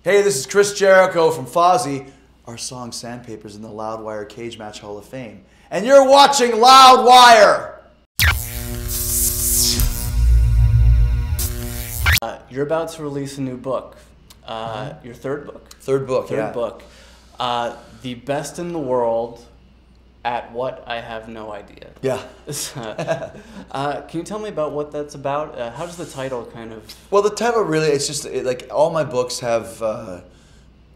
Hey, this is Chris Jericho from Fozzy. Our song Sandpaper's in the Loudwire Cage Match Hall of Fame. And you're watching Loudwire! You're about to release a new book. Your third book? Third book. The best in the world at what? I have no idea. Yeah. Can you tell me about what that's about? How does the title kind of... Well, the title really, it's just like all my books have a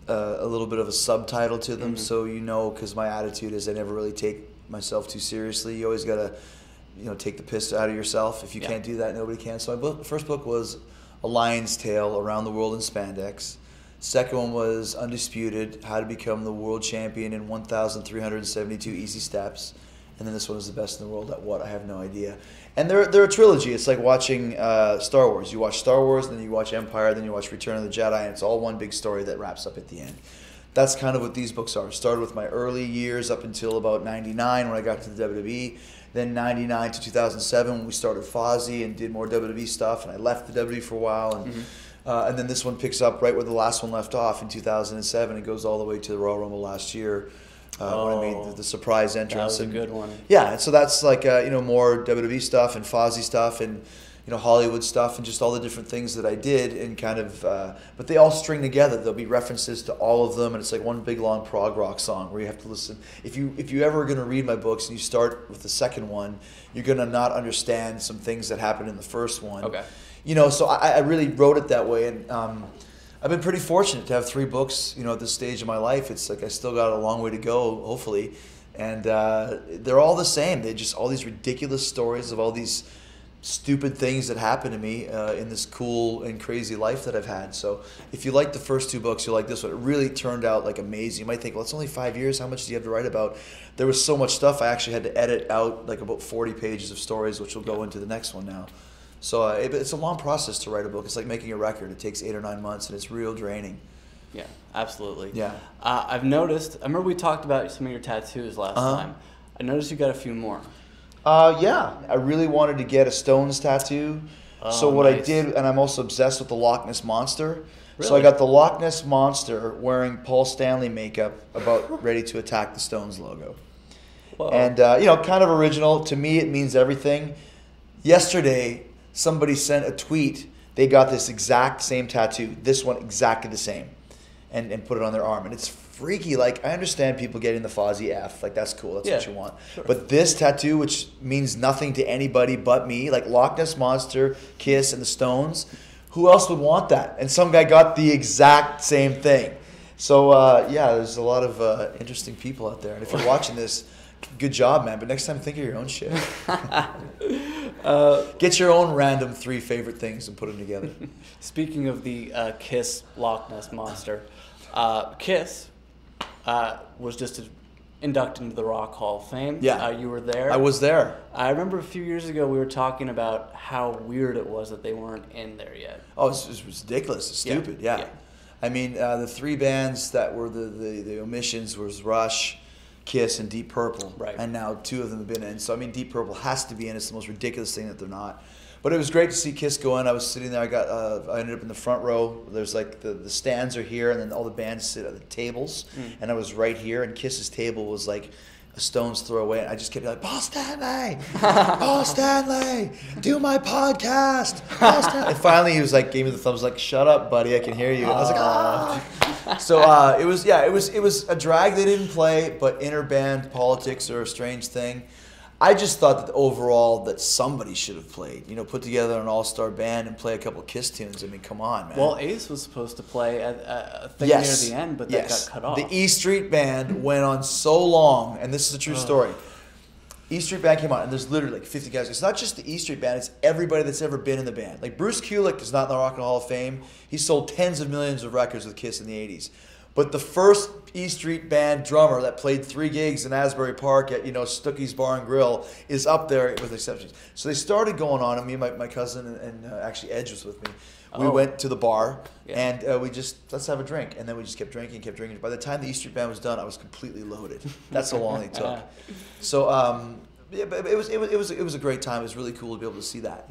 little bit of a subtitle to them, so you know, because my attitude is I never really take myself too seriously. You always got to, take the piss out of yourself. If you can't do that, nobody can. So my first book was A Lion's Tale, Around the World in Spandex. Second one was Undisputed, How to Become the World Champion in 1,372 Easy Steps. And then this one is The Best in the World at what? I have no idea. And they're a trilogy. It's like watching Star Wars. You watch Star Wars, then you watch Empire, then you watch Return of the Jedi, and it's all one big story that wraps up at the end. That's kind of what these books are. It started with my early years up until about 99 when I got to the WWE. Then 99 to 2007 when we started Fozzy and did more WWE stuff, and I left the WWE for a while. And then this one picks up right where the last one left off in 2007. It goes all the way to the Royal Rumble last year when I made the surprise entrance. That was a good one. Yeah, and so that's like more WWE stuff and Fozzy stuff and Hollywood stuff and just all the different things that I did and kind of. But they all string together. There'll be references to all of them, and it's like one big long prog rock song where you have to listen. If you ever are going to read my books and you start with the second one, you're going to not understand some things that happened in the first one. Okay. So I really wrote it that way, and I've been pretty fortunate to have 3 books, at this stage of my life. It's like I still got a long way to go, hopefully, and they're all the same. They're just all these ridiculous stories of all these stupid things that happened to me in this cool and crazy life that I've had. So if you like the first 2 books, you'll like this one. It really turned out like amazing. You might think, well, it's only 5 years. How much do you have to write about? There was so much stuff I actually had to edit out, like about 40 pages of stories, which will go into the next one now. So it's a long process to write a book. It's like making a record. It takes 8 or 9 months, and it's real draining. Yeah, absolutely. Yeah. I've noticed, I remember we talked about some of your tattoos last time. I noticed you got a few more. Yeah. I really wanted to get a Stones tattoo. So what I did, and I'm also obsessed with the Loch Ness Monster. Really? So I got the Loch Ness Monster wearing Paul Stanley makeup about ready to attack the Stones logo. Whoa. And, kind of original. To me, it means everything. Yesterday, somebody sent a tweet. They got this exact same tattoo, this one exactly the same, and put it on their arm. And it's freaky. Like, I understand people getting the Fozzy F. Like, that's cool. That's what you want. Sure. But this tattoo, which means nothing to anybody but me, like Loch Ness Monster, Kiss, and the Stones, who else would want that? And some guy got the exact same thing. So, there's a lot of interesting people out there. And if you're watching this, good job, man. But next time, think of your own shit. Get your own random 3 favorite things and put them together. Speaking of the Kiss Loch Ness Monster, Kiss was just inducted into the Rock Hall of Fame. Yeah. You were there. I was there. I remember a few years ago we were talking about how weird it was that they weren't in there yet. Oh, it's ridiculous. It's stupid. Yeah. I mean, the 3 bands that were the omissions was Rush, Kiss, and Deep Purple. Right. And now 2 of them have been in. So, I mean, Deep Purple has to be in. It's the most ridiculous thing that they're not. But it was great to see Kiss go in. I was sitting there. I ended up in the front row. There's like the stands are here, and then all the bands sit at the tables. And I was right here, and Kiss's table was like a stone's throw away. And I just kept like, Paul Stanley! Paul Stanley! Do my podcast! Paul Stanley! And finally he was like, gave me the thumbs like, shut up, buddy, I can hear you. And I was like, ah! So it was a drag they didn't play, but inter-band politics are a strange thing. I just thought that overall that somebody should have played. Put together an all-star band and play a couple Kiss tunes. I mean, come on, man. Well, Ace was supposed to play a thing near the end, but that got cut off. The E Street Band went on so long, and this is a true story. E Street Band came on, and there's literally like 50 guys. It's not just the E Street Band, it's everybody that's ever been in the band. Like Bruce Kulick is not in the Rock and Roll Hall of Fame. He sold tens of millions of records with Kiss in the 80s. But the first E Street Band drummer that played 3 gigs in Asbury Park at Stookey's Bar and Grill is up there with exceptions. So they started going on, and me and my cousin and actually Edge was with me. We went to the bar and we just let's have a drink, and then we just kept drinking. By the time the E Street Band was done, I was completely loaded. That's how long it took. So but it was a great time. It was really cool to be able to see that.